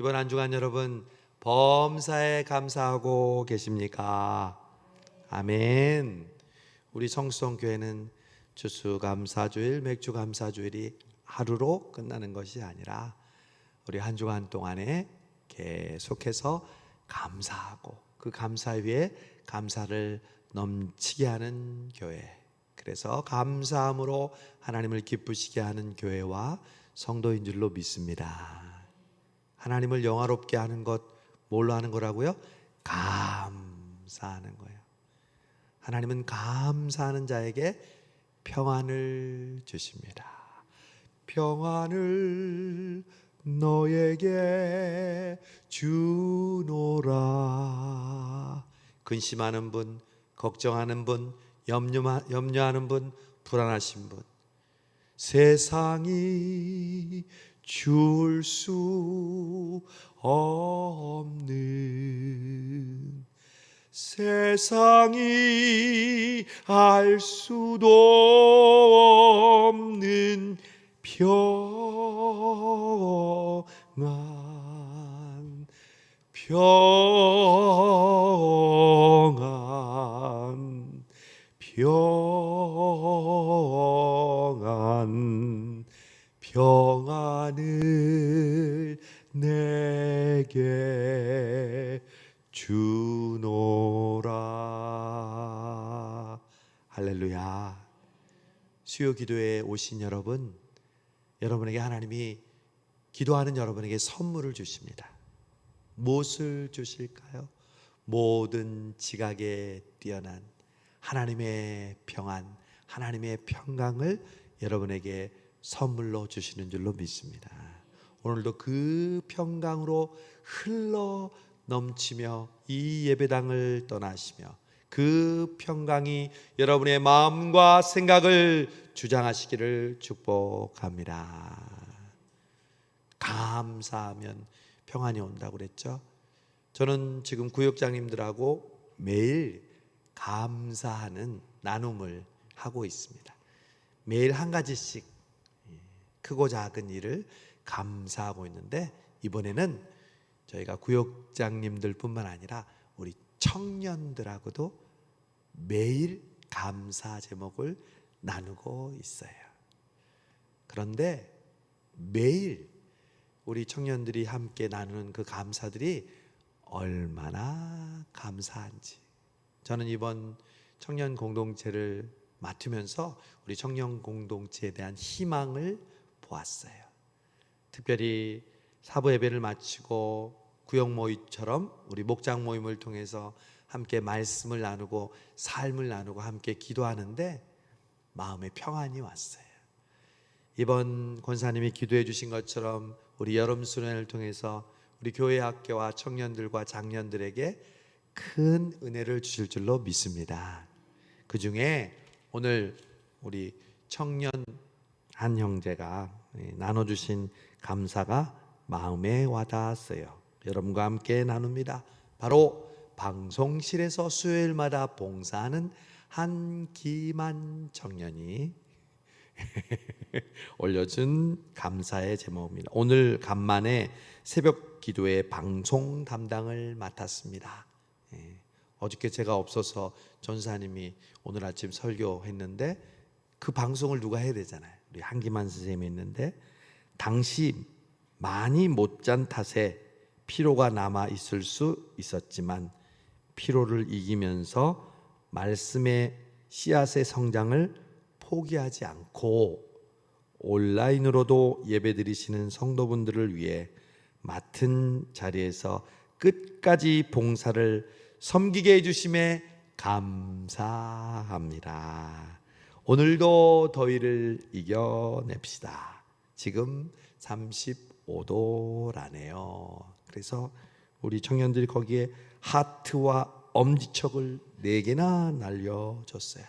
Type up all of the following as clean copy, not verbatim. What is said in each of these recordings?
이번 한 주간 여러분 범사에 감사하고 계십니까? 아멘. 우리 성수성교회는 추수감사주일, 맥주감사주일이 하루로 끝나는 것이 아니라 우리 한 주간 동안에 계속해서 감사하고 그 감사 위에 감사를 넘치게 하는 교회, 그래서 감사함으로 하나님을 기쁘시게 하는 교회와 성도인 줄로 믿습니다. 하나님을 영화롭게 하는 것 뭘로 하는 거라고요? 감사하는 거예요. 하나님은 감사하는 자에게 평안을 주십니다. 평안을 너에게 주노라. 근심하는 분, 걱정하는 분, 염려하는 분, 불안하신 분, 세상이 줄 수 없는, 세상이 알 수도 없는 평안, 평안, 평안, 평안을 내게 주노라. 할렐루야. 수요 기도에 오신 여러분, 여러분에게 하나님이 기도하는 여러분에게 선물을 주십니다. 무엇을 주실까요? 모든 지각에 뛰어난 하나님의 평안, 하나님의 평강을 여러분에게 선물로 주시는 줄로 믿습니다. 오늘도 그 평강으로 흘러 넘치며 이 예배당을 떠나시며 그 평강이 여러분의 마음과 생각을 주장하시기를 축복합니다. 감사하면 평안이 온다고 그랬죠. 저는 지금 구역장님들하고 매일 감사하는 나눔을 하고 있습니다. 매일 한 가지씩 크고 작은 일을 감사하고 있는데, 이번에는 저희가 구역장님들 뿐만 아니라 우리 청년들하고도 매일 감사 제목을 나누고 있어요. 그런데 매일 우리 청년들이 함께 나누는 그 감사들이 얼마나 감사한지, 저는 이번 청년 공동체를 맡으면서 우리 청년 공동체에 대한 희망을 보았어요. 특별히 사부 예배를 마치고 구역 모임처럼 우리 목장 모임을 통해서 함께 말씀을 나누고 삶을 나누고 함께 기도하는데 마음에 평안이 왔어요. 이번 권사님이 기도해 주신 것처럼 우리 여름 수련회를 통해서 우리 교회 학교와 청년들과 장년들에게 큰 은혜를 주실 줄로 믿습니다. 그 중에 오늘 우리 청년 한 형제가 나눠주신 감사가 마음에 와닿았어요. 여러분과 함께 나눕니다. 바로 방송실에서 수요일마다 봉사하는 한기만 청년이 올려준 감사의 제목입니다. 오늘 간만에 새벽 기도의 방송 담당을 맡았습니다. 어저께 제가 없어서 전사님이 오늘 아침 설교했는데 그 방송을 누가 해야 되잖아요. 우리 한기만 선생님이 했는데, 당시 많이 못 잔 탓에 피로가 남아 있을 수 있었지만 피로를 이기면서 말씀의 씨앗의 성장을 포기하지 않고 온라인으로도 예배드리시는 성도분들을 위해 맡은 자리에서 끝까지 봉사를 섬기게 해주심에 감사합니다. 오늘도 더위를 이겨냅시다. 지금 35도라네요. 그래서 우리 청년들이 거기에 하트와 엄지척을 4개나 날려줬어요.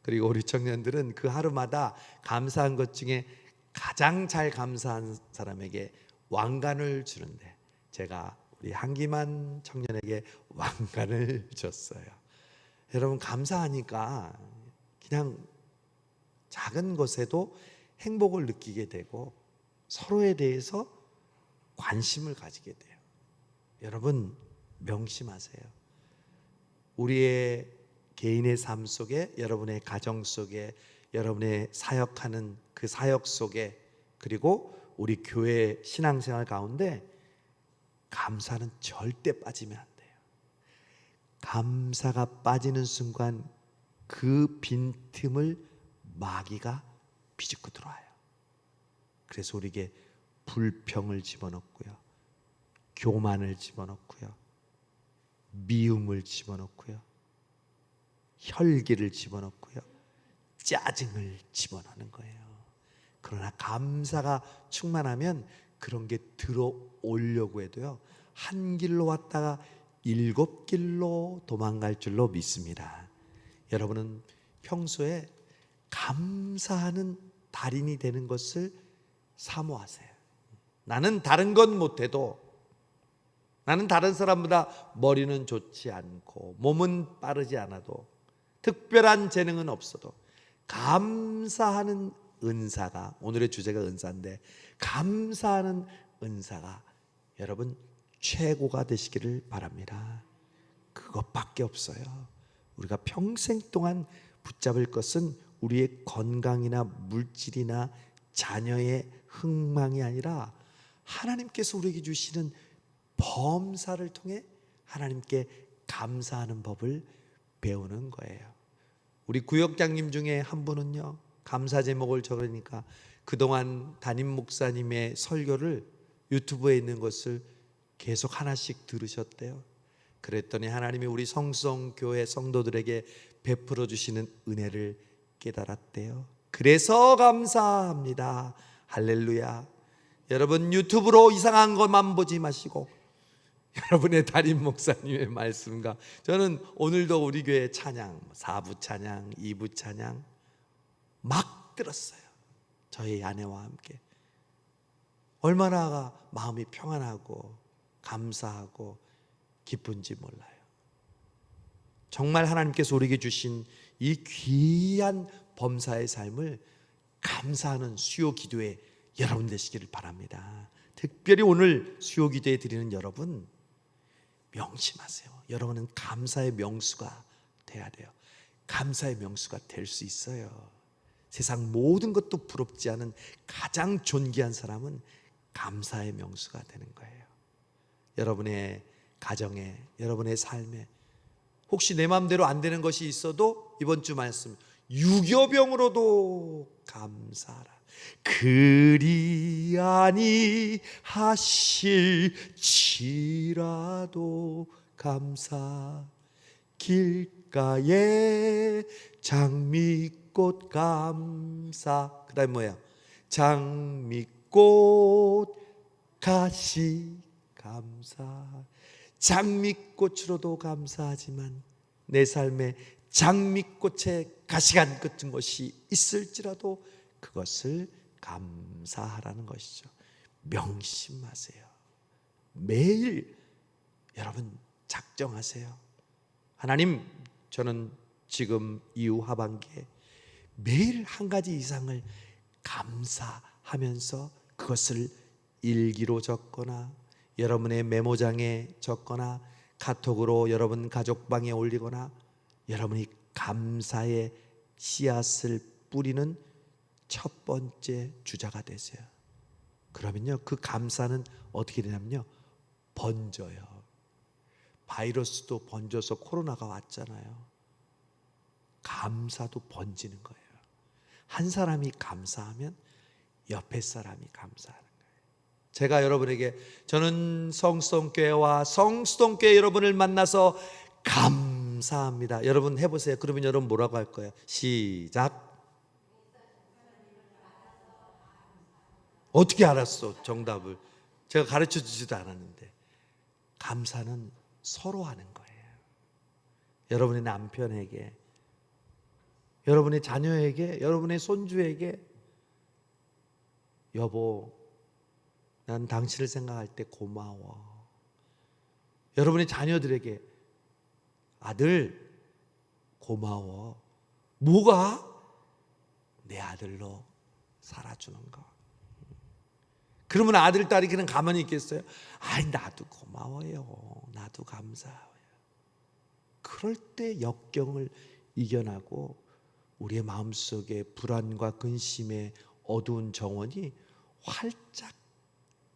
그리고 우리 청년들은 그 하루마다 감사한 것 중에 가장 잘 감사한 사람에게 왕관을 주는데, 제가 우리 한기만 청년에게 왕관을 줬어요. 여러분, 감사하니까 그냥 작은 것에도 행복을 느끼게 되고 서로에 대해서 관심을 가지게 돼요. 여러분 명심하세요. 우리의 개인의 삶 속에, 여러분의 가정 속에, 여러분의 사역하는 그 사역 속에, 그리고 우리 교회 신앙생활 가운데 감사는 절대 빠지면 안 돼요. 감사가 빠지는 순간 그 빈틈을 마귀가 비집고 들어와요. 그래서 우리에게 불평을 집어넣고요, 교만을 집어넣고요, 미움을 집어넣고요, 혈기를 집어넣고요, 짜증을 집어넣는 거예요. 그러나 감사가 충만하면 그런 게 들어오려고 해도요, 한 길로 왔다가 7길로 도망갈 줄로 믿습니다. 여러분은 평소에 감사하는 달인이 되는 것을 사모하세요. 나는 다른 건 못해도, 나는 다른 사람보다 머리는 좋지 않고 몸은 빠르지 않아도, 특별한 재능은 없어도 감사하는 은사가, 오늘의 주제가 은사인데 감사하는 은사가 여러분 최고가 되시기를 바랍니다. 그것밖에 없어요. 우리가 평생 동안 붙잡을 것은 우리의 건강이나 물질이나 자녀의 흥망이 아니라 하나님께서 우리에게 주시는 범사를 통해 하나님께 감사하는 법을 배우는 거예요. 우리 구역장님 중에 한 분은요, 감사 제목을 적으니까 그동안 담임 목사님의 설교를 유튜브에 있는 것을 계속 하나씩 들으셨대요. 그랬더니 하나님이 우리 성수성교회 성도들에게 베풀어 주시는 은혜를 깨달았대요. 그래서 감사합니다. 할렐루야. 여러분 유튜브로 이상한 것만 보지 마시고 여러분의 담임 목사님의 말씀과, 저는 오늘도 우리 교회 찬양 4부 찬양, 2부 찬양 막 들었어요. 저희 아내와 함께. 얼마나 마음이 평안하고 감사하고 기쁜지 몰라요. 정말 하나님께서 우리에게 주신 이 귀한 범사의 삶을 감사하는 수요 기도에 여러분 되시기를 바랍니다. 특별히 오늘 수요 기도에 드리는 여러분 명심하세요. 여러분은 감사의 명수가 돼야 돼요. 감사의 명수가 될 수 있어요. 세상 모든 것도 부럽지 않은 가장 존귀한 사람은 감사의 명수가 되는 거예요. 여러분의 가정에, 여러분의 삶에 혹시 내 마음대로 안 되는 것이 있어도 이번 주 말씀, 유교병으로도 감사하라. 그리 아니하실지라도 감사. 길가에 장미꽃 감사. 그 다음에 뭐예요? 장미꽃 가시 감사. 장미꽃으로도 감사하지만 내 삶에 장미꽃에 가시가 안 꽂힌 것이 있을지라도 그것을 감사하라는 것이죠. 명심하세요. 매일 여러분 작정하세요. 하나님, 저는 지금 이후 하반기에 매일 한 가지 이상을 감사하면서 그것을 일기로 적거나 여러분의 메모장에 적거나 카톡으로 여러분 가족방에 올리거나 여러분이 감사의 씨앗을 뿌리는 첫 번째 주자가 되세요. 그러면요, 그 감사는 어떻게 되냐면요, 번져요. 바이러스도 번져서 코로나가 왔잖아요. 감사도 번지는 거예요. 한 사람이 감사하면 옆에 사람이 감사하는 거예요. 제가 여러분에게, 저는 성수동교회와 성수동교회 여러분을 만나서 감사합니다. 여러분 해보세요. 그러면 여러분 뭐라고 할 거예요? 시작. 어떻게 알았어? 정답을 제가 가르쳐 주지도 않았는데. 감사는 서로 하는 거예요. 여러분의 남편에게, 여러분의 자녀에게, 여러분의 손주에게, 여보, 난 당신을 생각할 때 고마워. 여러분의 자녀들에게, 아들 고마워. 뭐가? 내 아들로 살아주는 거. 그러면 아들, 딸이 그냥 가만히 있겠어요? 아이, 나도 고마워요. 나도 감사해요. 그럴 때 역경을 이겨나고 우리의 마음속에 불안과 근심의 어두운 정원이 활짝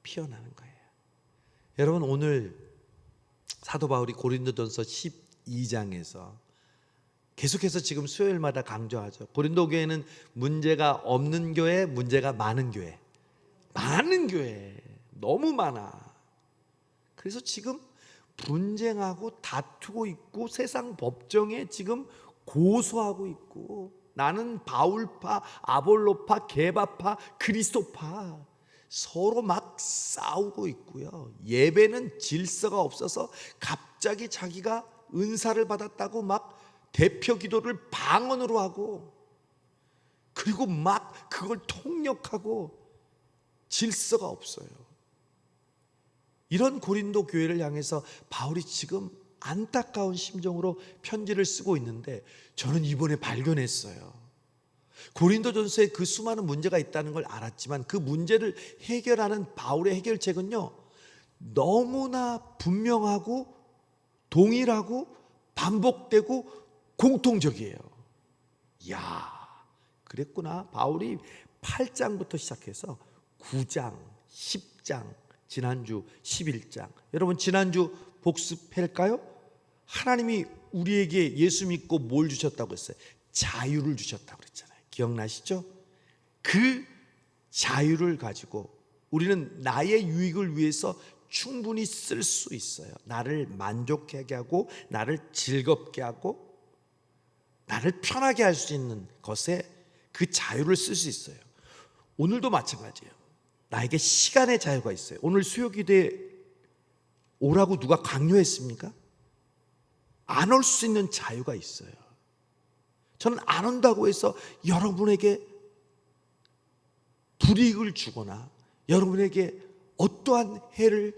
피어나는 거예요. 여러분, 오늘 사도 바울이 고린도전서 12장에서 계속해서 지금 수요일마다 강조하죠. 고린도 교회는 문제가 없는 교회, 문제가 많은 교회. 많은 교회, 너무 많아. 그래서 지금 분쟁하고 다투고 있고 세상 법정에 지금 고소하고 있고, 나는 바울파, 아볼로파, 게바파, 그리스도파, 서로 막 싸우고 있고요. 예배는 질서가 없어서 갑자기 자기가 은사를 받았다고 막 대표 기도를 방언으로 하고, 그리고 막 그걸 통역하고, 질서가 없어요. 이런 고린도 교회를 향해서 바울이 지금 안타까운 심정으로 편지를 쓰고 있는데, 저는 이번에 발견했어요. 고린도전서에 그 수많은 문제가 있다는 걸 알았지만 그 문제를 해결하는 바울의 해결책은요, 너무나 분명하고 동일하고 반복되고 공통적이에요. 이야, 그랬구나. 바울이 8장부터 시작해서 9장, 10장, 지난주 11장. 여러분, 지난주 복습할까요? 하나님이 우리에게 예수 믿고 뭘 주셨다고 했어요? 자유를 주셨다고 그랬잖아요. 기억나시죠? 그 자유를 가지고 우리는 나의 유익을 위해서 충분히 쓸 수 있어요. 나를 만족하게 하고, 나를 즐겁게 하고, 나를 편하게 할 수 있는 것에 그 자유를 쓸 수 있어요. 오늘도 마찬가지예요. 나에게 시간의 자유가 있어요. 오늘 수요기도에 오라고 누가 강요했습니까? 안 올 수 있는 자유가 있어요. 저는 안 온다고 해서 여러분에게 불이익을 주거나 여러분에게 어떠한 해를,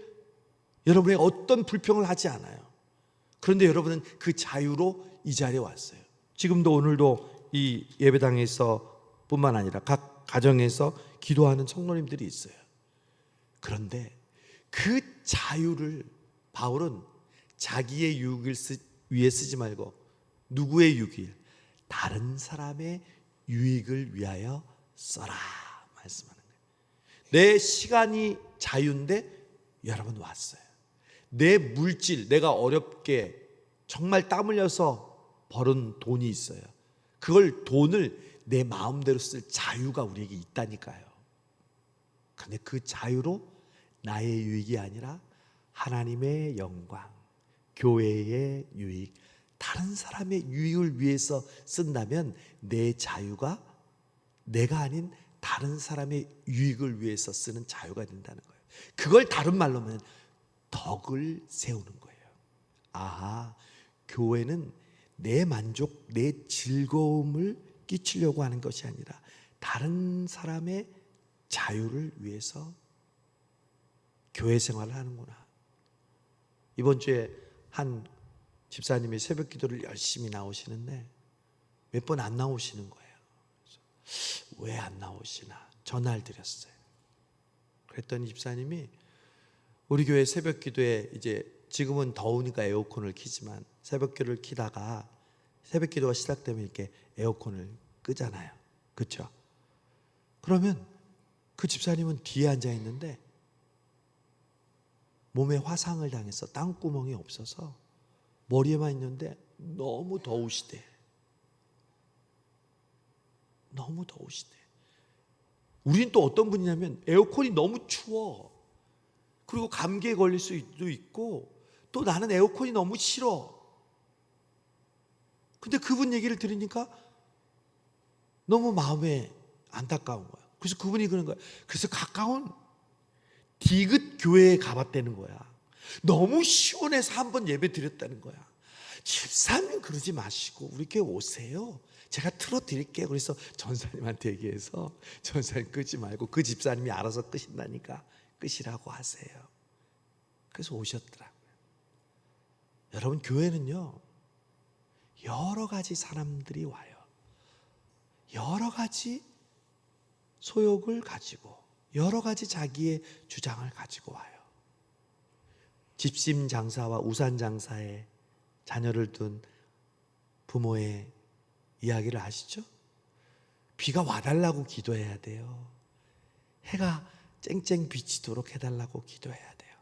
여러분에게 어떤 불평을 하지 않아요. 그런데 여러분은 그 자유로 이 자리에 왔어요. 지금도 오늘도 이 예배당에서 뿐만 아니라 각 가정에서 기도하는 성도님들이 있어요. 그런데 그 자유를 바울은 자기의 유익을 위해 쓰지 말고 누구의 유익? 다른 사람의 유익을 위하여 써라 말씀하는 거예요. 내 시간이 자유인데 여러분 왔어요. 내 물질, 내가 어렵게 정말 땀 흘려서 벌은 돈이 있어요. 그걸 돈을 내 마음대로 쓸 자유가 우리에게 있다니까요. 그런데 그 자유로 나의 유익이 아니라 하나님의 영광, 교회의 유익, 다른 사람의 유익을 위해서 쓴다면 내 자유가 내가 아닌 다른 사람의 유익을 위해서 쓰는 자유가 된다는 거예요. 그걸 다른 말로 하면 덕을 세우는 거예요. 아하, 교회는 내 만족, 내 즐거움을 끼치려고 하는 것이 아니라 다른 사람의 자유를 위해서 교회 생활을 하는구나. 이번 주에 한 집사님이 새벽 기도를 열심히 나오시는데 몇 번 안 나오시는 거예요. 왜 안 나오시나 전화를 드렸어요. 그랬더니 집사님이 우리 교회 새벽 기도에, 이제 지금은 더우니까 에어컨을 켜지만 새벽 기도를 켜다가 새벽 기도가 시작되면 이렇게 에어컨을 끄잖아요. 그렇죠? 그러면 그 집사님은 뒤에 앉아 있는데 몸에 화상을 당해서 땅구멍이 없어서 머리에만 있는데 너무 더우시대. 너무 더우시대. 우린 또 어떤 분이냐면 에어컨이 너무 추워. 그리고 감기에 걸릴 수도 있고, 또 나는 에어컨이 너무 싫어. 근데 그분 얘기를 들으니까 너무 마음에 안타까운 거야. 그래서 그분이 그런 거야. 그래서 가까운 디귿 교회에 가봤다는 거야. 너무 시원해서 한번 예배 드렸다는 거야. 집사님 그러지 마시고 우리 교회 오세요. 제가 틀어드릴게요. 그래서 전사님한테 얘기해서 전사님 끄지 말고 그 집사님이 알아서 끄신다니까 끄시라고 하세요. 그래서 오셨더라고요. 여러분, 교회는요 여러 가지 사람들이 와요. 여러 가지 소욕을 가지고 여러 가지 자기의 주장을 가지고 와요. 집심 장사와 우산 장사에 자녀를 둔 부모의 이야기를 아시죠? 비가 와달라고 기도해야 돼요. 해가 쨍쨍 비치도록 해달라고 기도해야 돼요.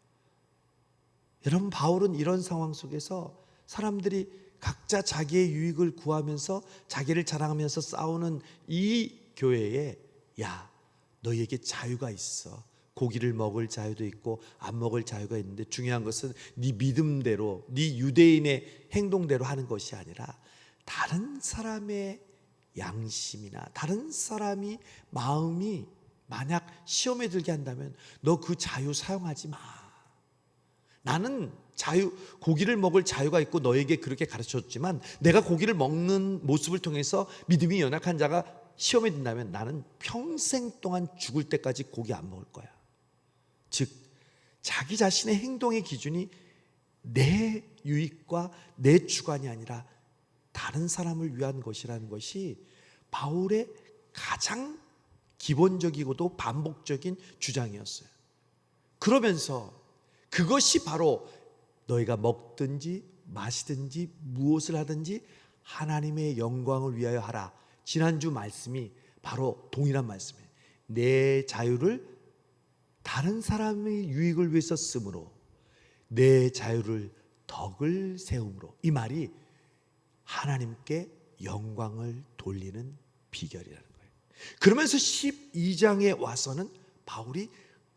여러분, 바울은 이런 상황 속에서 사람들이 각자 자기의 유익을 구하면서 자기를 자랑하면서 싸우는 이 교회에, 야, 너희에게 자유가 있어. 고기를 먹을 자유도 있고 안 먹을 자유가 있는데 중요한 것은 네 믿음대로, 네 유대인의 행동대로 하는 것이 아니라 다른 사람의 양심이나 다른 사람이 마음이 만약 시험에 들게 한다면 너 그 자유 사용하지 마. 나는 고기를 먹을 자유가 있고 너에게 그렇게 가르쳤지만 내가 고기를 먹는 모습을 통해서 믿음이 연약한 자가 시험에 든다면 나는 평생 동안 죽을 때까지 고기 안 먹을 거야. 즉, 자기 자신의 행동의 기준이 내 유익과 내 주관이 아니라 다른 사람을 위한 것이라는 것이 바울의 가장 기본적이고도 반복적인 주장이었어요. 그러면서 그것이 바로 너희가 먹든지 마시든지 무엇을 하든지 하나님의 영광을 위하여 하라. 지난주 말씀이 바로 동일한 말씀이에요. 내 자유를 다른 사람의 유익을 위해서 쓰므로 내 자유를 덕을 세움으로. 이 말이 하나님께 영광을 돌리는 비결이라는 거예요. 그러면서 12장에 와서는 바울이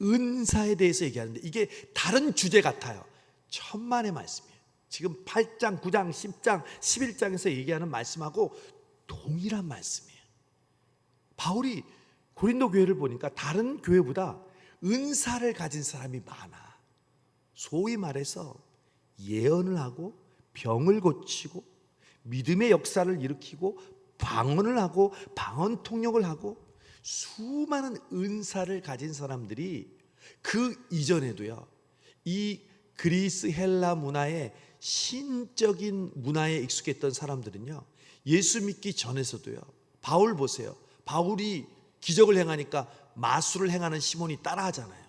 은사에 대해서 얘기하는데 이게 다른 주제 같아요. 천만의 말씀이에요. 지금 8장, 9장, 10장, 11장에서 얘기하는 말씀하고 동일한 말씀이에요. 바울이 고린도 교회를 보니까 다른 교회보다 은사를 가진 사람이 많아. 소위 말해서 예언을 하고 병을 고치고 믿음의 역사를 일으키고 방언을 하고 방언 통역을 하고 수많은 은사를 가진 사람들이 그 이전에도요, 이 그리스 헬라 문화의 신적인 문화에 익숙했던 사람들은요, 예수 믿기 전에서도요, 바울 보세요. 바울이 기적을 행하니까 마술을 행하는 시몬이 따라하잖아요.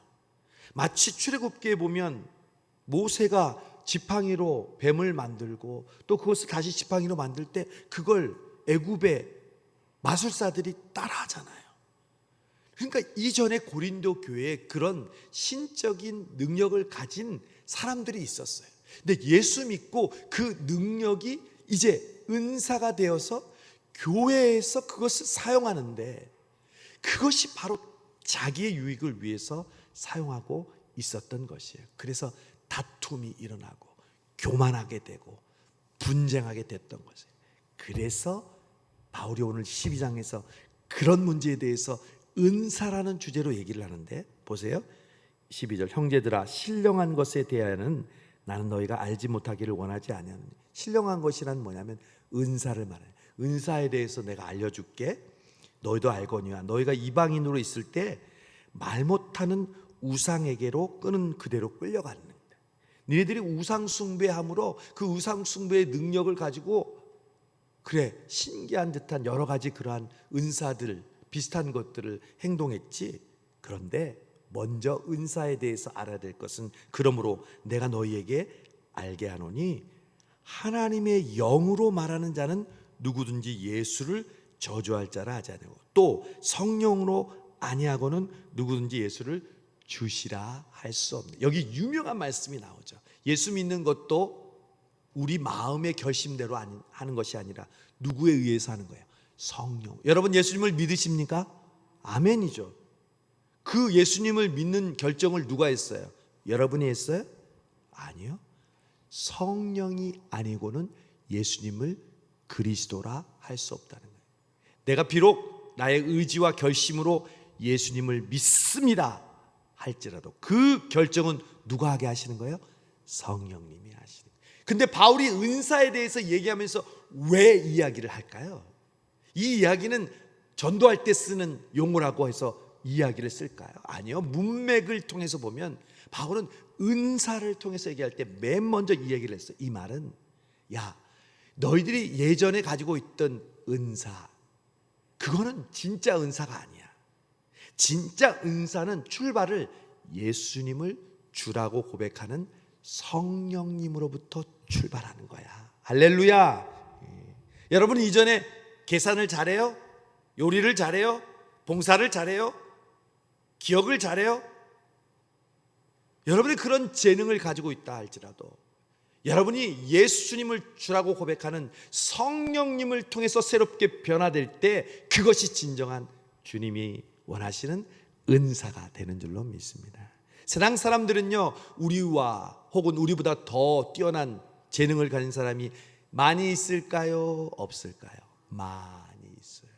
마치 출애굽기에 보면 모세가 지팡이로 뱀을 만들고 또 그것을 다시 지팡이로 만들 때 그걸 애굽의 마술사들이 따라하잖아요. 그러니까 이전에 고린도 교회에 그런 신적인 능력을 가진 사람들이 있었어요. 근데 예수 믿고 그 능력이 이제 은사가 되어서 교회에서 그것을 사용하는데 그것이 바로 자기의 유익을 위해서 사용하고 있었던 것이에요. 그래서 다툼이 일어나고 교만하게 되고 분쟁하게 됐던 것이에요. 그래서 바울이 오늘 12장에서 그런 문제에 대해서 은사라는 주제로 얘기를 하는데 보세요. 12절, 형제들아 신령한 것에 대하여는 나는 너희가 알지 못하기를 원하지 아니하느니. 신령한 것이란 뭐냐면 은사를 말해요. 은사에 대해서 내가 알려줄게. 너희도 알거니와 너희가 이방인으로 있을 때 말 못하는 우상에게로 끄는 그대로 끌려가는 거다. 너희들이 우상 숭배함으로 그 우상 숭배의 능력을 가지고 그래 신기한 듯한 여러 가지 그러한 은사들 비슷한 것들을 행동했지. 그런데 먼저 은사에 대해서 알아야 될 것은 그러므로 내가 너희에게 알게 하노니 하나님의 영으로 말하는 자는 누구든지 예수를 저주할 자라 하지 아니하고 또 성령으로 아니하고는 누구든지 예수를 주시라 할 수 없네. 여기 유명한 말씀이 나오죠. 예수 믿는 것도 우리 마음의 결심대로 하는 것이 아니라 누구에 의해서 하는 거예요? 성령. 여러분 예수님을 믿으십니까? 아멘이죠. 그 예수님을 믿는 결정을 누가 했어요? 여러분이 했어요? 아니요. 성령이 아니고는 예수님을 그리스도라 할 수 없다는 거예요. 내가 비록 나의 의지와 결심으로 예수님을 믿습니다 할지라도 그 결정은 누가 하게 하시는 거예요? 성령님이 하시는 거예요. 근데 바울이 은사에 대해서 얘기하면서 왜 이야기를 할까요? 이 이야기는 전도할 때 쓰는 용어라고 해서 이야기를 쓸까요? 아니요. 문맥을 통해서 보면 바울은 은사를 통해서 얘기할 때 맨 먼저 이 얘기를 했어요. 이 말은 야 너희들이 예전에 가지고 있던 은사 그거는 진짜 은사가 아니야. 진짜 은사는 출발을 예수님을 주라고 고백하는 성령님으로부터 출발하는 거야. 할렐루야. 여러분 이전에 계산을 잘해요? 요리를 잘해요? 봉사를 잘해요? 기억을 잘해요? 여러분이 그런 재능을 가지고 있다 할지라도 여러분이 예수님을 주라고 고백하는 성령님을 통해서 새롭게 변화될 때 그것이 진정한 주님이 원하시는 은사가 되는 줄로 믿습니다. 세상 사람들은요, 우리와 혹은 우리보다 더 뛰어난 재능을 가진 사람이 많이 있을까요? 없을까요? 많이 있어요.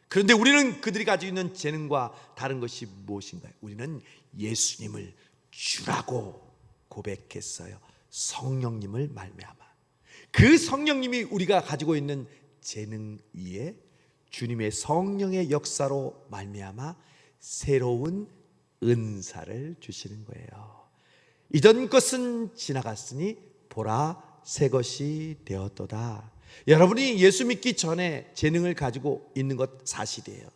그런데 우리는 그들이 가지고 있는 재능과 다른 것이 무엇인가요? 우리는 예수님을 주라고 고백했어요. 성령님을 말미암아. 그 성령님이 우리가 가지고 있는 재능 위에 주님의 성령의 역사로 말미암아 새로운 은사를 주시는 거예요. 이전 것은 지나갔으니 보라 새 것이 되었도다. 여러분이 예수 믿기 전에 재능을 가지고 있는 것 사실이에요.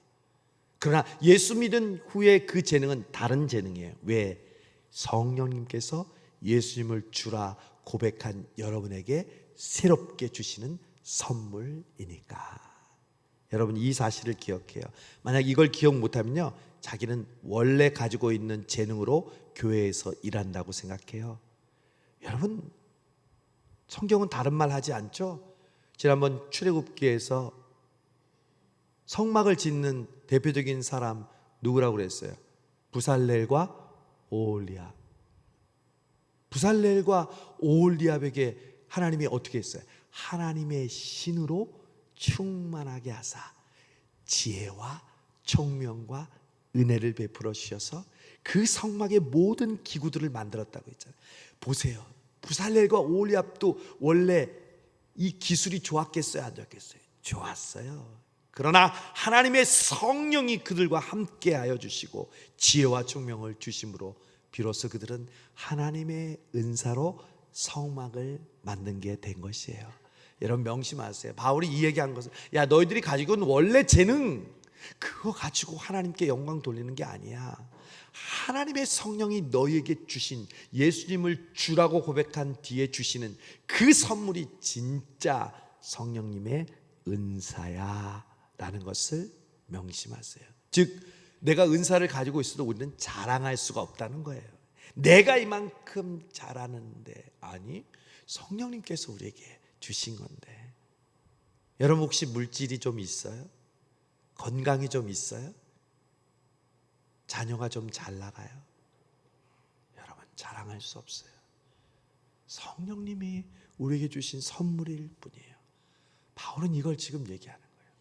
그러나 예수 믿은 후에 그 재능은 다른 재능이에요. 왜? 성령님께서 예수님을 주라 고백한 여러분에게 새롭게 주시는 선물이니까. 여러분 이 사실을 기억해요. 만약 이걸 기억 못하면요, 자기는 원래 가지고 있는 재능으로 교회에서 일한다고 생각해요. 여러분 성경은 다른 말 하지 않죠? 지난번 출애굽기에서 성막을 짓는 대표적인 사람 누구라고 그랬어요? 부살렐과 오홀리압. 부살렐과 오홀리압에게 하나님이 어떻게 했어요? 하나님의 신으로 충만하게 하사 지혜와 총명과 은혜를 베풀어 주셔서 그 성막의 모든 기구들을 만들었다고 했잖아요. 보세요. 부살렐과 오홀리압도 원래 이 기술이 좋았겠어요? 안 좋았겠어요? 좋았어요. 그러나 하나님의 성령이 그들과 함께하여 주시고 지혜와 총명을 주심으로 비로소 그들은 하나님의 은사로 성막을 만든 게 된 것이에요. 여러분 명심하세요. 바울이 이 얘기한 것은, 야 너희들이 가지고 있는 원래 재능 그거 가지고 하나님께 영광 돌리는 게 아니야. 하나님의 성령이 너희에게 주신, 예수님을 주라고 고백한 뒤에 주시는 그 선물이 진짜 성령님의 은사야 라는 것을 명심하세요. 즉 내가 은사를 가지고 있어도 우리는 자랑할 수가 없다는 거예요. 내가 이만큼 잘하는데, 아니 성령님께서 우리에게 주신 건데. 여러분 혹시 물질이 좀 있어요? 건강이 좀 있어요? 자녀가 좀 잘 나가요? 여러분 자랑할 수 없어요. 성령님이 우리에게 주신 선물일 뿐이에요. 바울은 이걸 지금 얘기하는 거예요.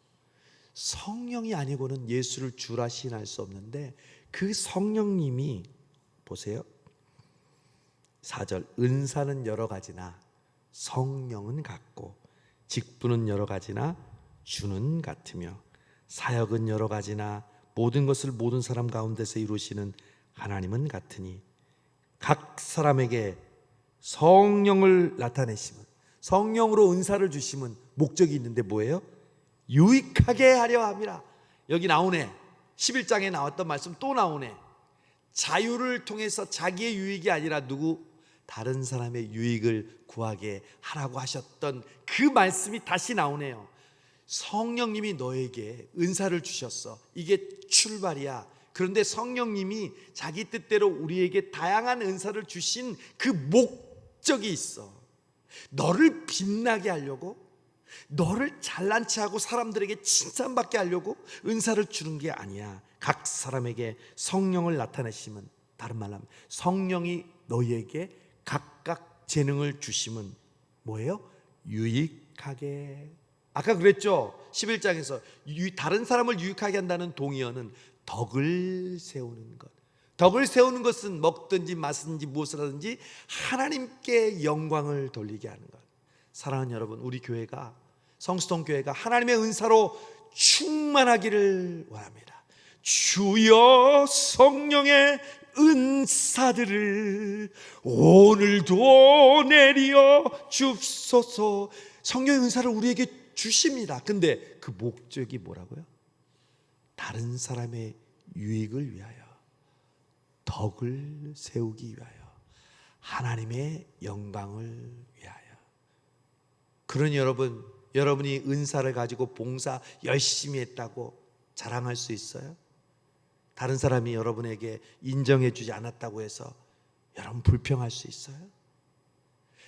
성령이 아니고는 예수를 주라 시인할 수 없는데 그 성령님이, 보세요 4절, 은사는 여러 가지나 성령은 같고 직분은 여러 가지나 주는 같으며 사역은 여러 가지나 모든 것을 모든 사람 가운데서 이루시는 하나님은 같으니 각 사람에게 성령을 나타내심은, 성령으로 은사를 주심은 목적이 있는데 뭐예요? 유익하게 하려 함이라. 여기 나오네. 11장에 나왔던 말씀 또 나오네. 자유를 통해서 자기의 유익이 아니라 누구? 다른 사람의 유익을 구하게 하라고 하셨던 그 말씀이 다시 나오네요. 성령님이 너에게 은사를 주셨어. 이게 출발이야. 그런데 성령님이 자기 뜻대로 우리에게 다양한 은사를 주신 그 목적이 있어. 너를 빛나게 하려고, 너를 잘난 체하고 사람들에게 칭찬받게 하려고 은사를 주는 게 아니야. 각 사람에게 성령을 나타내심은, 다른 말로 하면 성령이 너희에게 각각 재능을 주심은 뭐예요? 유익하게. 아까 그랬죠? 11장에서 다른 사람을 유익하게 한다는 동의어는 덕을 세우는 것. 덕을 세우는 것은 먹든지 마시든지 무엇을 하든지 하나님께 영광을 돌리게 하는 것. 사랑하는 여러분, 우리 교회가, 성수동 교회가 하나님의 은사로 충만하기를 원합니다. 주여 성령의 은사들을 오늘도 내려 주옵소서. 성령의 은사를 우리에게 주십니다. 근데 그 목적이 뭐라고요? 다른 사람의 유익을 위하여, 덕을 세우기 위하여, 하나님의 영광을 위하여. 그러니 여러분이 은사를 가지고 봉사 열심히 했다고 자랑할 수 있어요? 다른 사람이 여러분에게 인정해 주지 않았다고 해서 여러분 불평할 수 있어요?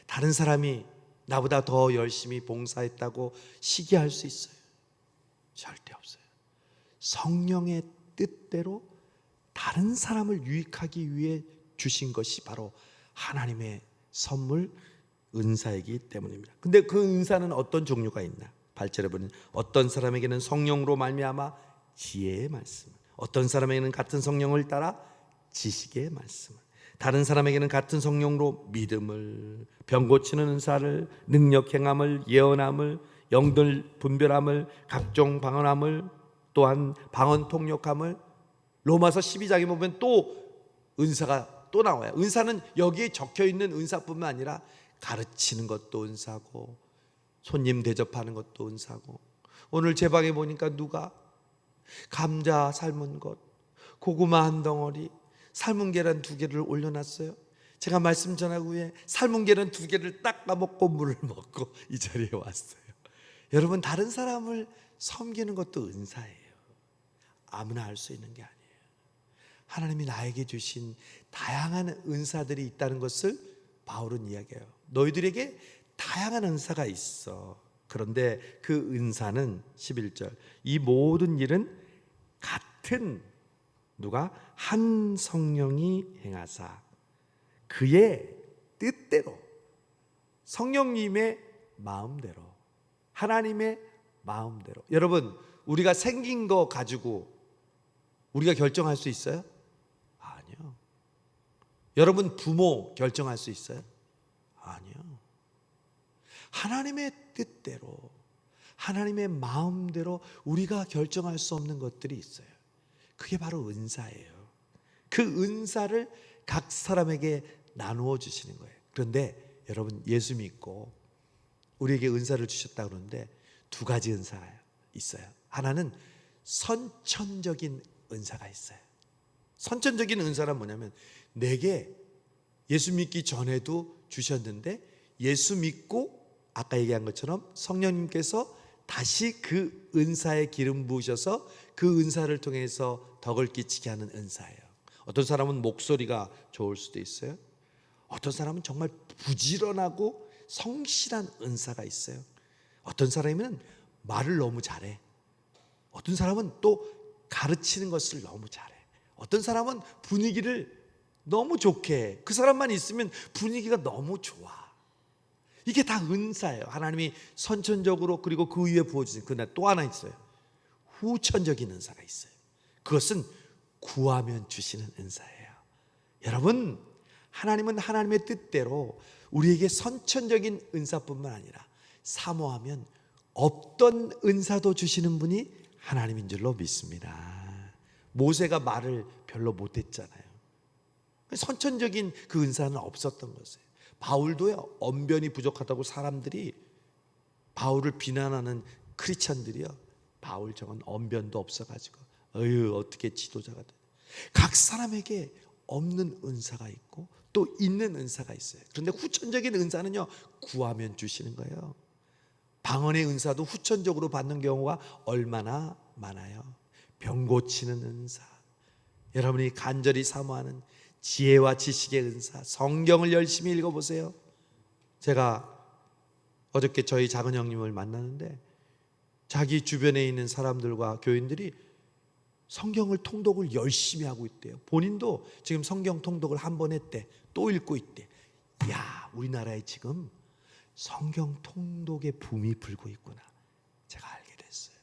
다른 사람이 나보다 더 열심히 봉사했다고 시기할 수 있어요? 절대 없어요. 성령의 뜻대로 다른 사람을 유익하기 위해 주신 것이 바로 하나님의 선물, 은사이기 때문입니다. 근데 그 은사는 어떤 종류가 있나? 8절에 보면 어떤 사람에게는 성령으로 말미암아 지혜의 말씀, 어떤 사람에게는 같은 성령을 따라 지식의 말씀, 다른 사람에게는 같은 성령으로 믿음을, 병 고치는 은사를, 능력 행함을, 예언함을, 영들 분별함을, 각종 방언함을, 또한 방언 통역함을. 로마서 12장에 보면 또 은사가 또 나와요. 은사는 여기에 적혀있는 은사뿐만 아니라 가르치는 것도 은사고, 손님 대접하는 것도 은사고. 오늘 제 방에 보니까 누가 감자 삶은 것, 고구마 한 덩어리, 삶은 계란 2개를 올려놨어요. 제가 말씀 전하고 후에 삶은 계란 2개를 딱 까먹고 물을 먹고 이 자리에 왔어요. 여러분, 다른 사람을 섬기는 것도 은사예요. 아무나 할 수 있는 게 아니에요. 하나님이 나에게 주신 다양한 은사들이 있다는 것을 바울은 이야기해요. 너희들에게 다양한 은사가 있어. 그런데 그 은사는 11절, 이 모든 일은 같은 누가 한 성령이 행하사 그의 뜻대로, 성령님의 마음대로, 하나님의 마음대로. 여러분, 우리가 생긴 거 가지고 우리가 결정할 수 있어요? 아니요. 여러분 부모 결정할 수 있어요? 아니요. 하나님의 뜻대로, 하나님의 마음대로 우리가 결정할 수 없는 것들이 있어요. 그게 바로 은사예요. 그 은사를 각 사람에게 나누어 주시는 거예요. 그런데 여러분, 예수 믿고 우리에게 은사를 주셨다 그러는데 2가지 은사가 있어요. 하나는 선천적인 은사가 있어요. 선천적인 은사란 뭐냐면, 내게 예수 믿기 전에도 주셨는데 예수 믿고 아까 얘기한 것처럼 성령님께서 다시 그 은사에 기름 부으셔서 그 은사를 통해서 덕을 끼치게 하는 은사예요. 어떤 사람은 목소리가 좋을 수도 있어요. 어떤 사람은 정말 부지런하고 성실한 은사가 있어요. 어떤 사람은 말을 너무 잘해. 어떤 사람은 또 가르치는 것을 너무 잘해. 어떤 사람은 분위기를 너무 좋게 해. 그 사람만 있으면 분위기가 너무 좋아. 이게 다 은사예요. 하나님이 선천적으로, 그리고 그 위에 부어주신. 그러나 또 하나 있어요. 후천적인 은사가 있어요. 그것은 구하면 주시는 은사예요. 여러분, 하나님은 하나님의 뜻대로 우리에게 선천적인 은사뿐만 아니라 사모하면 없던 은사도 주시는 분이 하나님인 줄로 믿습니다. 모세가 말을 별로 못했잖아요. 선천적인 그 은사는 없었던 것이에요. 바울도요, 언변이 부족하다고 사람들이 바울을 비난하는 크리스찬들이요, 바울 저건 언변도 없어가지고 어떻게 지도자가 돼. 각 사람에게 없는 은사가 있고 또 있는 은사가 있어요. 그런데 후천적인 은사는요, 구하면 주시는 거예요. 방언의 은사도 후천적으로 받는 경우가 얼마나 많아요. 병 고치는 은사, 여러분이 간절히 사모하는 지혜와 지식의 은사, 성경을 열심히 읽어보세요. 제가 어저께 저희 작은 형님을 만나는데 자기 주변에 있는 사람들과 교인들이 성경을 통독을 열심히 하고 있대요. 본인도 지금 성경 통독을 한 번 했대. 또 읽고 있대. 야, 우리나라에 지금 성경 통독의 붐이 불고 있구나, 제가 알게 됐어요.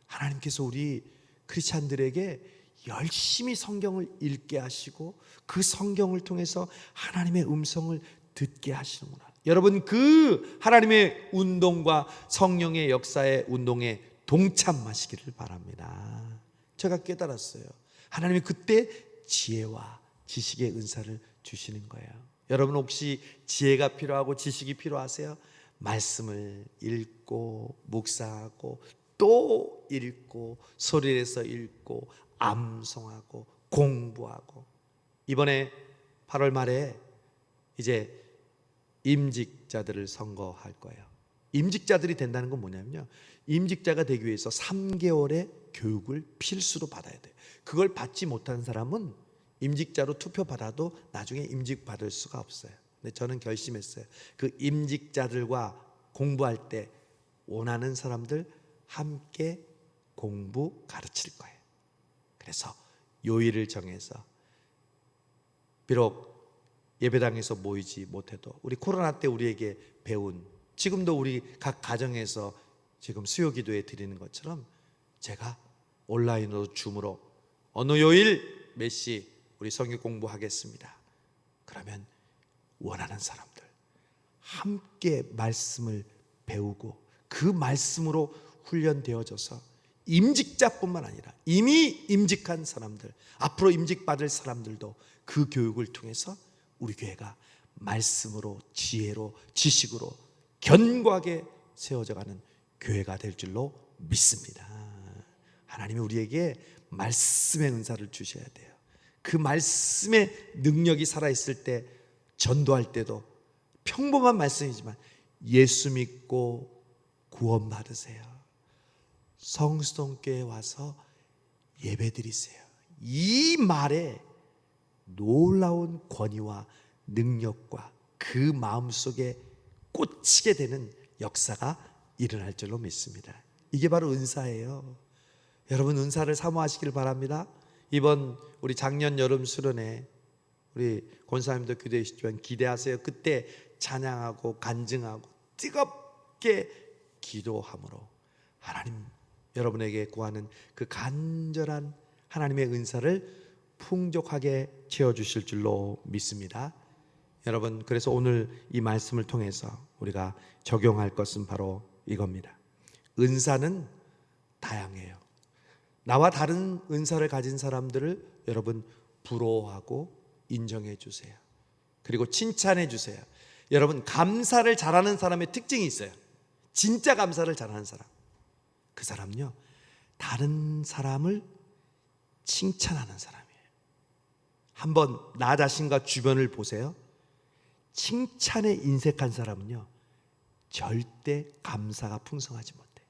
하나님께서 우리 크리스찬들에게 열심히 성경을 읽게 하시고 그 성경을 통해서 하나님의 음성을 듣게 하시는구나. 여러분, 그 하나님의 운동과 성령의 역사의 운동에 동참하시기를 바랍니다. 제가 깨달았어요. 하나님이 그때 지혜와 지식의 은사를 주시는 거예요. 여러분, 혹시 지혜가 필요하고 지식이 필요하세요? 말씀을 읽고 묵상하고 또 읽고 소리내서 읽고 암송하고 공부하고, 이번에 8월 말에 이제 임직자들을 선거할 거예요. 임직자들이 된다는 건 뭐냐면요, 임직자가 되기 위해서 3개월의 교육을 필수로 받아야 돼요. 그걸 받지 못한 사람은 임직자로 투표 받아도 나중에 임직 받을 수가 없어요. 근데 저는 결심했어요. 그 임직자들과 공부할 때 원하는 사람들 함께 공부 가르칠 거예요. 그래서 요일을 정해서, 비록 예배당에서 모이지 못해도 우리 코로나 때 우리에게 배운, 지금도 우리 각 가정에서 지금 수요기도에 드리는 것처럼 제가 온라인으로 줌으로 어느 요일 몇 시 우리 성경 공부하겠습니다. 그러면 원하는 사람들 함께 말씀을 배우고 그 말씀으로 훈련되어져서 임직자뿐만 아니라 이미 임직한 사람들, 앞으로 임직받을 사람들도 그 교육을 통해서 우리 교회가 말씀으로, 지혜로, 지식으로 견고하게 세워져가는 교회가 될 줄로 믿습니다. 하나님이 우리에게 말씀의 은사를 주셔야 돼요. 그 말씀의 능력이 살아있을 때 전도할 때도 평범한 말씀이지만 예수 믿고 구원 받으세요, 성수동교회에 와서 예배드리세요, 이 말에 놀라운 권위와 능력과 그 마음속에 꽂히게 되는 역사가 일어날 줄로 믿습니다. 이게 바로 은사예요. 여러분, 은사를 사모하시길 바랍니다. 이번 우리 작년 여름 수련회 우리 권사님도 기도하시지만 기대하세요. 그때 찬양하고 간증하고 뜨겁게 기도함으로 하나님 여러분에게 구하는 그 간절한 하나님의 은사를 풍족하게 채워주실 줄로 믿습니다. 여러분, 그래서 오늘 이 말씀을 통해서 우리가 적용할 것은 바로 이겁니다. 은사는 다양해요. 나와 다른 은사를 가진 사람들을 여러분 부러워하고 인정해 주세요. 그리고 칭찬해 주세요. 여러분, 감사를 잘하는 사람의 특징이 있어요. 진짜 감사를 잘하는 사람, 그 사람은요 다른 사람을 칭찬하는 사람이에요. 한번 나 자신과 주변을 보세요. 칭찬에 인색한 사람은요 절대 감사가 풍성하지 못해요.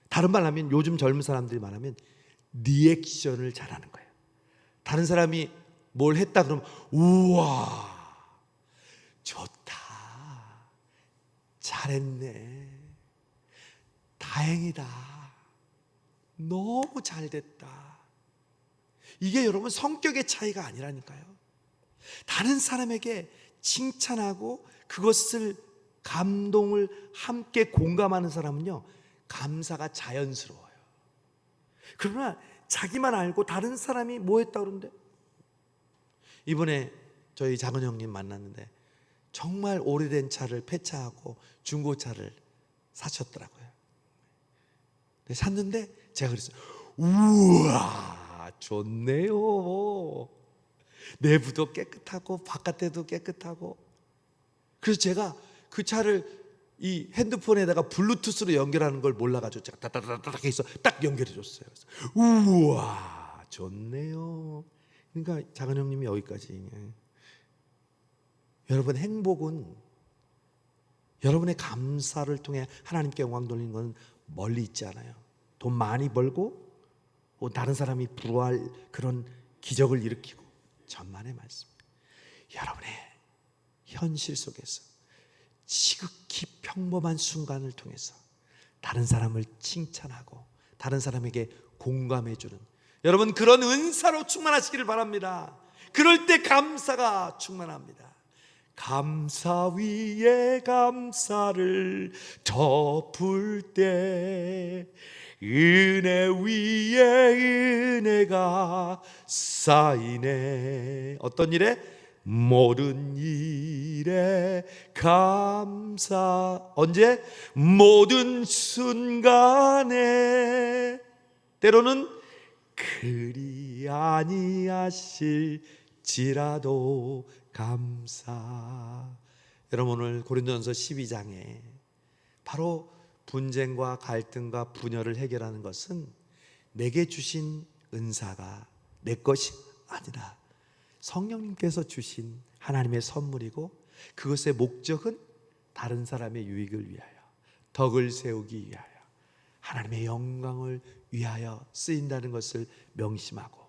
다른 말 하면 요즘 젊은 사람들이 말하면 리액션을 잘하는 거예요. 다른 사람이 뭘 했다 그러면 우와 좋다, 잘했네, 다행이다, 너무 잘됐다. 이게 여러분 성격의 차이가 아니라니까요. 다른 사람에게 칭찬하고 그것을 감동을 함께 공감하는 사람은요 감사가 자연스러워요. 그러나 자기만 알고 다른 사람이 뭐 했다 그러는데, 이번에 저희 작은 형님 만났는데 정말 오래된 차를 폐차하고 중고차를 사셨더라고요. 샀는데 제가 그랬어요. 우와 좋네요, 내부도 깨끗하고 바깥에도 깨끗하고. 그래서 제가 그 차를 이 핸드폰에다가 블루투스로 연결하는 걸 몰라가지고 제가 따따따따 해서 딱 연결해 줬어요. 우와 좋네요. 그러니까 작은 형님이 여기까지. 여러분, 행복은 여러분의 감사를 통해 하나님께 영광 돌리는 건 멀리 있지 않아요. 돈 많이 벌고 다른 사람이 부러워할 그런 기적을 일으키고 천만의 말씀. 여러분의 현실 속에서 지극히 평범한 순간을 통해서 다른 사람을 칭찬하고 다른 사람에게 공감해주는 여러분, 그런 은사로 충만하시기를 바랍니다. 그럴 때 감사가 충만합니다. 감사 위에 감사를 덮을 때 은혜 위에 은혜가 쌓이네. 어떤 일에? 모든 일에 감사. 언제? 모든 순간에. 때로는 그리 아니하실지라도 감사. 여러분, 오늘 고린도전서 12장에 바로 분쟁과 갈등과 분열을 해결하는 것은 내게 주신 은사가 내 것이 아니라 성령님께서 주신 하나님의 선물이고, 그것의 목적은 다른 사람의 유익을 위하여, 덕을 세우기 위하여, 하나님의 영광을 위하여 쓰인다는 것을 명심하고,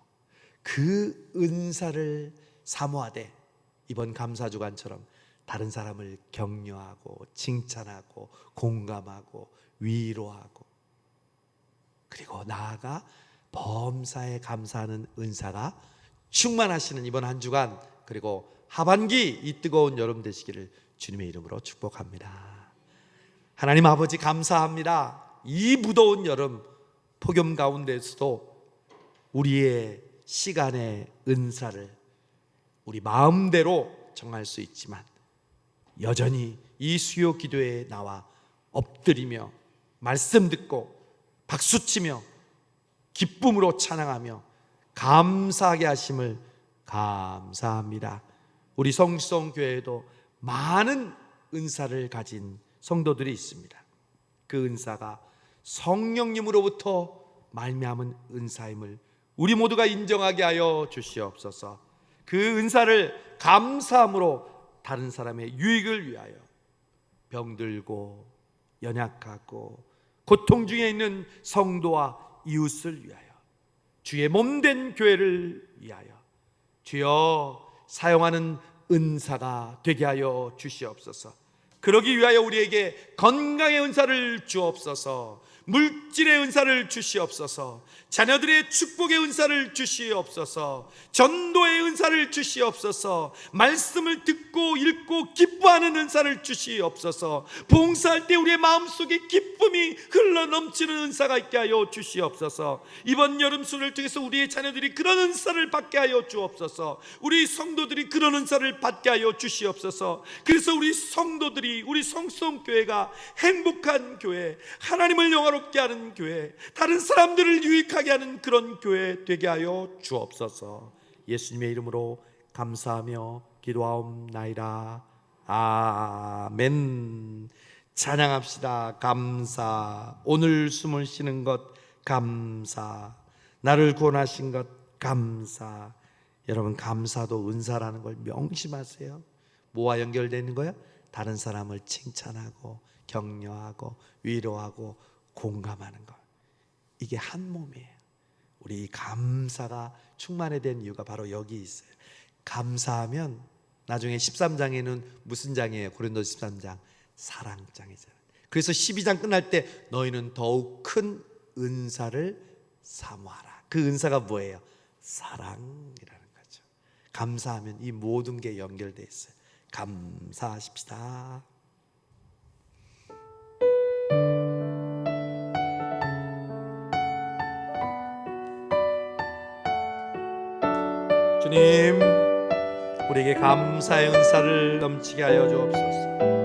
그 은사를 사모하되 이번 감사주간처럼 다른 사람을 격려하고 칭찬하고 공감하고 위로하고, 그리고 나아가 범사에 감사하는 은사가 충만하시는 이번 한 주간, 그리고 하반기 이 뜨거운 여름 되시기를 주님의 이름으로 축복합니다. 하나님 아버지, 감사합니다. 이 무더운 여름 폭염 가운데서도 우리의 시간의 은사를 우리 마음대로 정할 수 있지만, 여전히 이 수요 기도에 나와 엎드리며 말씀 듣고 박수치며 기쁨으로 찬양하며 감사하게 하심을 감사합니다. 우리 성수성교회에도 많은 은사를 가진 성도들이 있습니다. 그 은사가 성령님으로부터 말미암은 은사임을 우리 모두가 인정하게 하여 주시옵소서. 그 은사를 감사함으로 다른 사람의 유익을 위하여, 병들고 연약하고 고통 중에 있는 성도와 이웃을 위하여, 주의 몸된 교회를 위하여 주여 사용하는 은사가 되게 하여 주시옵소서. 그러기 위하여 우리에게 건강의 은사를 주옵소서. 물질의 은사를 주시옵소서. 자녀들의 축복의 은사를 주시옵소서. 전도의 은사를 주시옵소서. 말씀을 듣고 읽고 기뻐하는 은사를 주시옵소서. 봉사할 때 우리의 마음속에 기쁨이 흘러넘치는 은사가 있게 하여 주시옵소서. 이번 여름수를 통해서 우리의 자녀들이 그런 은사를 받게 하여 주옵소서. 우리 성도들이 그런 은사를 받게 하여 주시옵소서. 그래서 우리 성도들이, 우리 성수성교회가 행복한 교회, 하나님을 영화롭게 하는 교회, 다른 사람들을 유익하게 하는 그런 교회 되게 하여 주옵소서. 예수님의 이름으로 감사하며 기도하옵나이다. 아멘. 찬양합시다. 감사. 오늘 숨을 쉬는 것 감사. 나를 구원하신 것 감사. 여러분, 감사도 은사라는 걸 명심하세요. 뭐와 연결되어 있는 거예요? 다른 사람을 칭찬하고 격려하고 위로하고 공감하는 것, 이게 한 몸이에요. 우리 감사가 충만해야 된 이유가 바로 여기 있어요. 감사하면 나중에 13장에는 무슨 장이에요? 고린도서 13장 사랑장이잖아요. 그래서 12장 끝날 때 너희는 더욱 큰 은사를 사모하라. 그 은사가 뭐예요? 사랑이라는 거죠. 감사하면 이 모든 게 연결되어 있어요. 감사하십시다. 주님, 우리에게 감사의 은사를 넘치게 하여 주옵소서.